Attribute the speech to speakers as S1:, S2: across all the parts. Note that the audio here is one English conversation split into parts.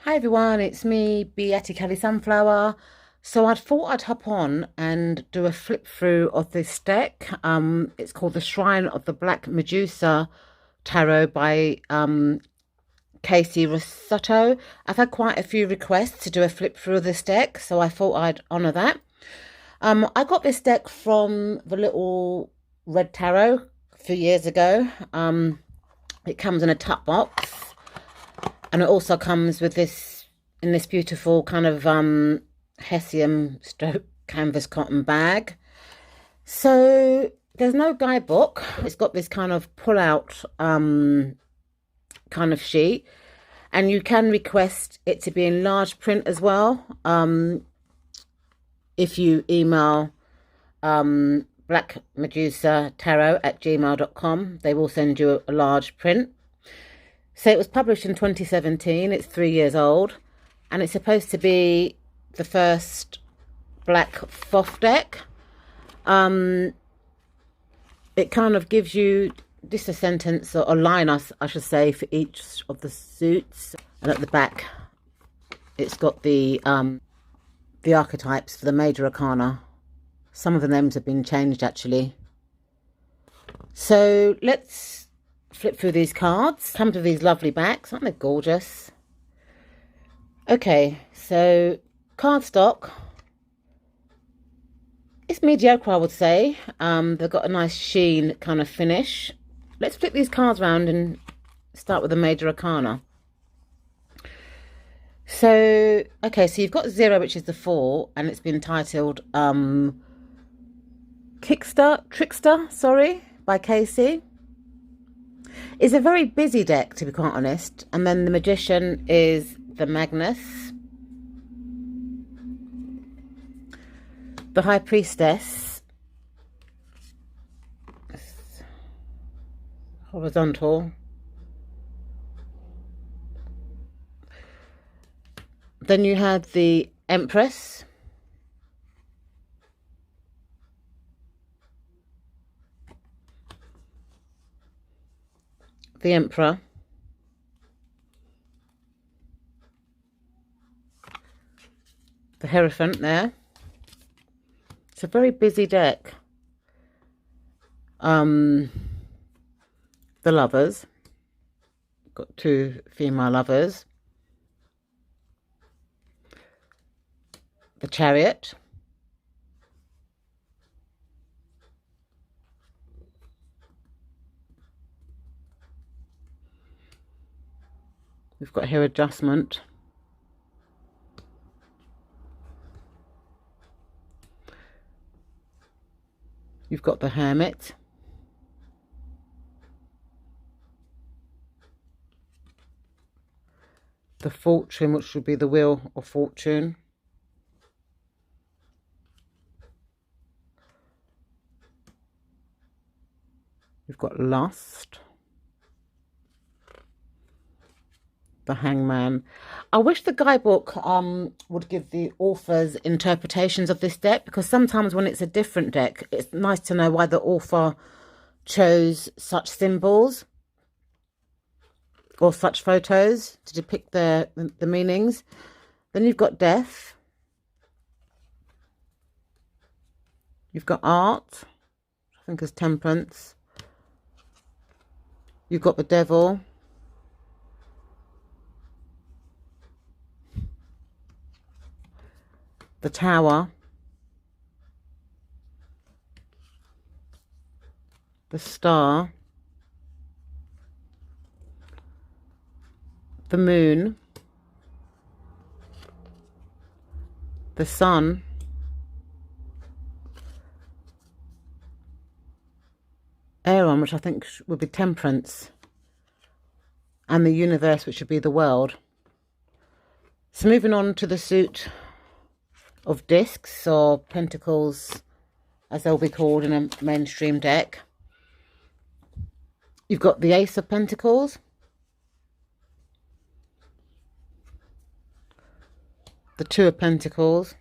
S1: Hi everyone, it's me, Ikale Sunflower. So I thought I'd hop on and do a flip through of this deck. It's called the Shrine of the Black Medusa Tarot by Casey Rosotto. I've had quite a few requests to do a flip through of this deck, so I thought I'd honour that. I got this deck from the little red tarot a few years ago. It comes in a tuck box. And it also comes with this, in this beautiful kind of hessian stroke canvas cotton bag. So there's no guidebook. It's got this kind of pull out kind of sheet. And you can request it to be in large print as well. If you email blackmedusatarot@gmail.com, they will send you a large print. So it was published in 2017. It's 3 years old, and it's supposed to be the first black FOF deck. It kind of gives you just a sentence or a line, I should say, for each of the suits. And at the back, it's got the archetypes for the major arcana. Some of the names have been changed actually. So let's flip through these cards. Comes with these lovely backs. Aren't they gorgeous? Okay, so cardstock. It's mediocre, I would say. They've got a nice sheen kind of finish. Let's flip these cards around and start with the major arcana. So, okay, so you've got 0, which is the 4, and it's been titled Trickster, sorry, by Casey. It's a very busy deck, to be quite honest. And then the Magician is the Magnus. The High Priestess. Horizontal. Then you had the Empress. The Emperor. The Hierophant there. It's a very busy deck. The Lovers. Got 2 female lovers. The Chariot. We've got here Adjustment. You've got the Hermit. The Fortune, which would be the Wheel of Fortune. You've got Lust. The Hangman. I wish the guidebook would give the author's interpretations of this deck, because sometimes when it's a different deck, it's nice to know why the author chose such symbols or such photos to depict the meanings. Then you've got Death. You've got Art, I think is Temperance. You've got the Devil. The Tower. The Star. The Moon. The Sun. Aeon, which I think would be Temperance. And the Universe, which would be the World. So moving on to the suit of discs, or pentacles as they'll be called in a mainstream deck. You've got the Ace of Pentacles, the Two of Pentacles,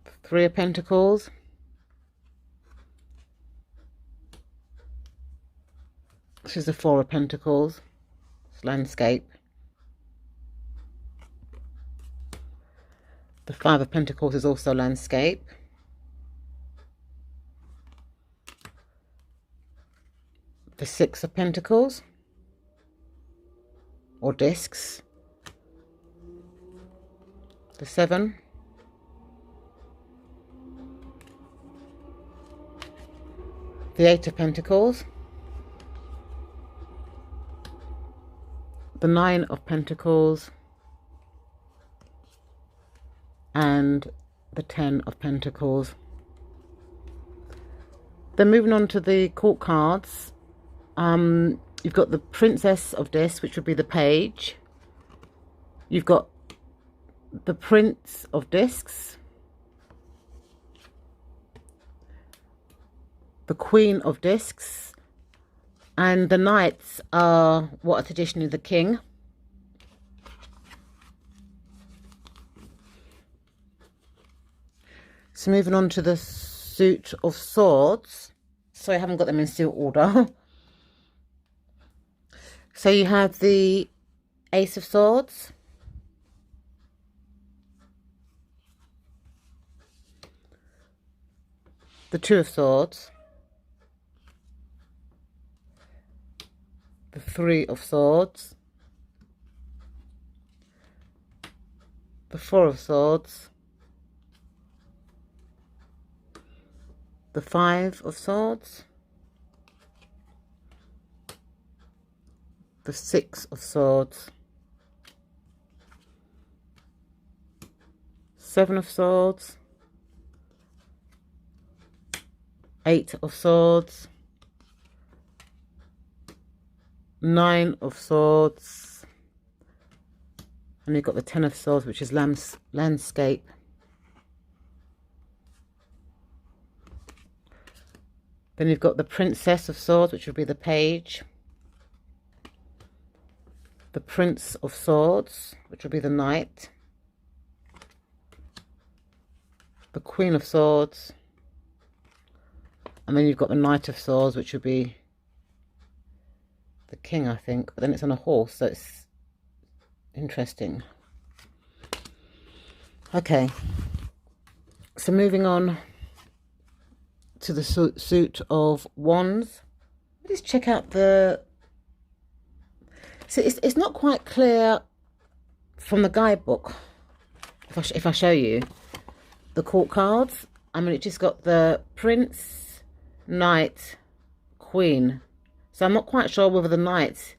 S1: the Three of Pentacles, This is the Four of Pentacles. It's landscape. The Five of Pentacles is also landscape. The Six of Pentacles, or discs. The Seven. The Eight of Pentacles. The Nine of Pentacles. And the Ten of Pentacles. Then moving on to the court cards. You've got the Princess of Discs, which would be the Page. You've got the Prince of Discs. The Queen of Discs. And the Knights are what are traditionally the King. So moving on to the Suit of Swords. So I haven't got them in suit order. So you have the Ace of Swords. The Two of Swords. The Three of Swords. The Four of Swords. The Five of Swords. The Six of Swords. Seven of Swords. Eight of Swords. Nine of Swords. And you've got the Ten of Swords, which is landscape. Then you've got the Princess of Swords, which would be the Page. The Prince of Swords, which would be the Knight. The Queen of Swords. And then you've got the Knight of Swords, which would be the King, I think. But then it's on a horse, so it's interesting. Okay. So moving on to the Suit of Wands. Let's check out the... So it's not quite clear from the guidebook, if I show you the court cards. I mean, it just got the Prince, Knight, Queen. So I'm not quite sure whether the Knight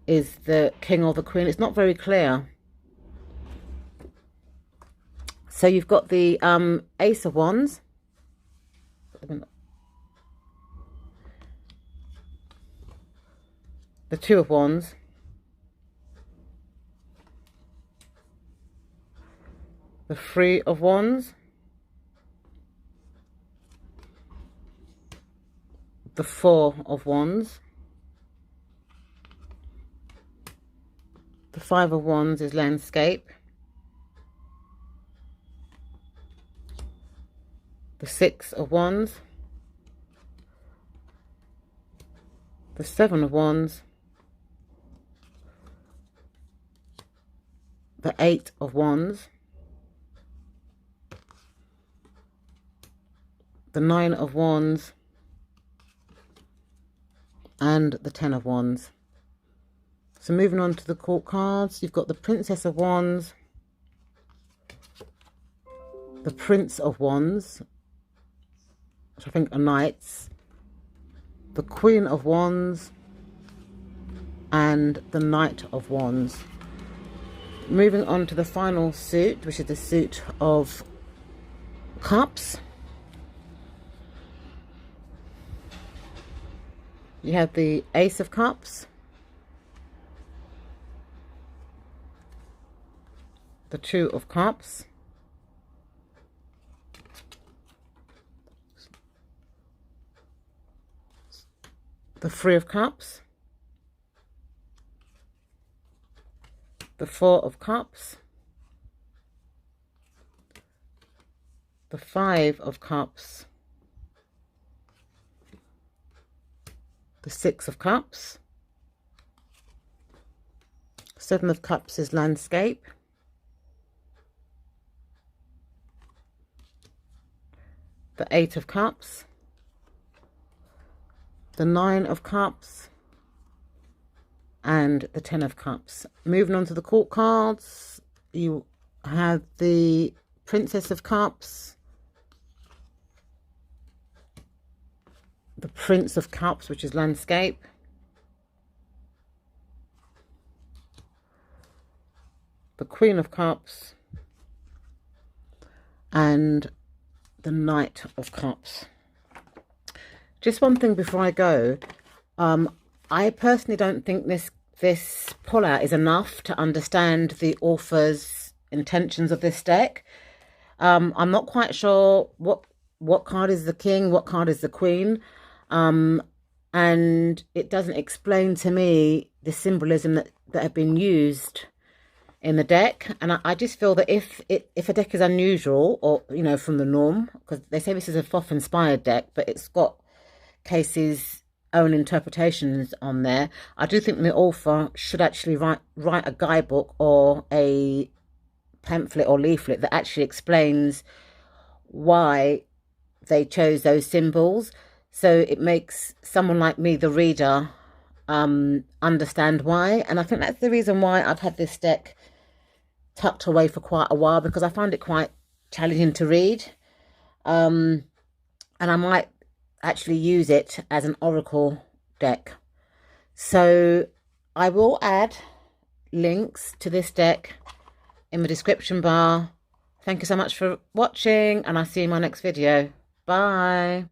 S1: is the King or the Queen. It's not very clear. So you've got the Ace of Wands. The Two of Wands. The Three of Wands. The Four of Wands. The Five of Wands is landscape. The Six of Wands. The Seven of Wands. The Eight of Wands. The Nine of Wands. And the Ten of Wands. So moving on to the court cards, you've got the Princess of Wands. The Prince of Wands, which I think are Knights. The Queen of Wands. And the Knight of Wands. Moving on to the final suit, which is the Suit of Cups. You have the Ace of Cups. The Two of Cups. The Three of Cups. The Four of Cups. The Five of Cups. the Six of Cups. Seven of Cups is landscape. The Eight of Cups. The Nine of Cups. And the Ten of Cups. Moving on to the court cards, you have the Princess of Cups, the Prince of Cups, which is landscape, the Queen of Cups, and the Knight of Cups. Just one thing before I go, I personally don't think this pull-out is enough to understand the author's intentions of this deck. I'm not quite sure what card is the King, what card is the Queen, and it doesn't explain to me the symbolism that have been used in the deck. And I just feel that if a deck is unusual, or you know, from the norm, because they say this is a Thoth inspired deck, but it's got Casey's own interpretations on there, I do think the author should actually write a guidebook or a pamphlet or leaflet that actually explains why they chose those symbols, so it makes someone like me, the reader, understand why. And I think that's the reason why I've had this deck tucked away for quite a while, because I find it quite challenging to read, and I might actually use it as an oracle deck. So I will add links to this deck in the description bar. Thank you so much for watching, and I'll see you in my next video. Bye.